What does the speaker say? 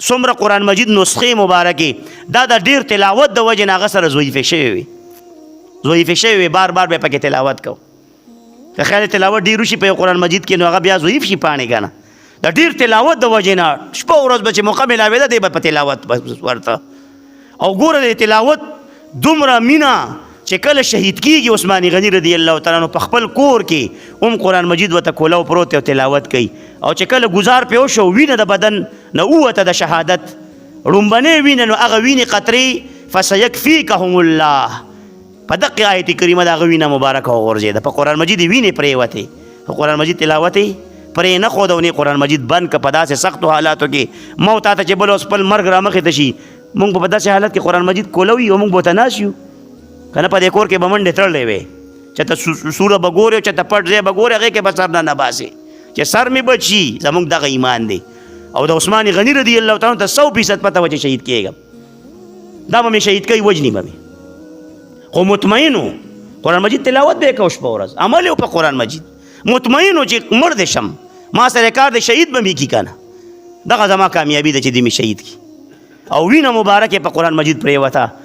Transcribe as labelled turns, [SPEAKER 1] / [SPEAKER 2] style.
[SPEAKER 1] څومره قرآن مجید نسخې مبارکې دا د ډېر تلاوت د وجې نه هغه سره ضعیفې شوې وي بار بار به پکې تلاوت کو که خیال تلاوت ډېر وشي په قرآن مجید کې نو هغه بیا ضعیف شي پاڼې که نه د ډېر تلاوت د وجې نه شپه ورځ به چې موقع ملاوېده دی به په تلاوت ورته او ګوره د تلاوت دومره مینه چې کله شهید کیږي عثمان غني رضی الله تعالی عنہ په خپل کور کې قرآن مجید ورته کولاو پروت دی او تلاوت کوي او چې کله گزار پې وشو وینه د بدن نه ووته د شهادت ړومبنۍ وینه نو هغه وینې قطرې فسیکفیکهم الله په دقې آیت کریمه د هغه وینه مبارکه وغورځېده په قرآن مجید یې وینې پرېوتې په قرآن مجید تلاوت یې پرې نه ښود او نه قرآن مجید بند که په داسې سختو حالاتو کې موت تا ته چې بل اوس خپل مرګ رامخې ته شي مونږ په داسې حالت کې قرآن مجید کولوي او مونږ به ورته ناست یو که نه په دې کور کې به منډې تړلې وې چې ته سوره به ګورې او چې ته پټ ځای به ګورې هغې کې به سر نه باسې چې سر مې بچ شي زموږ دغه ایمان دی او د عثمان غني رضی الله تعالی ته 100% پته وه چې شهید کېږم دا به مې شهید کوي وجني به مې خو مطمئن و قرآن مجید تلاوت به یې کو شپه ورځ عمل یې په قرآن مجید مطمئن و چې مړ دې شم ما سره کار د شهید به مې کي که نه دغه زما کامیابي ده چې دې مې شهید کي او وینه مبارکې په قرآن مجید پرېوته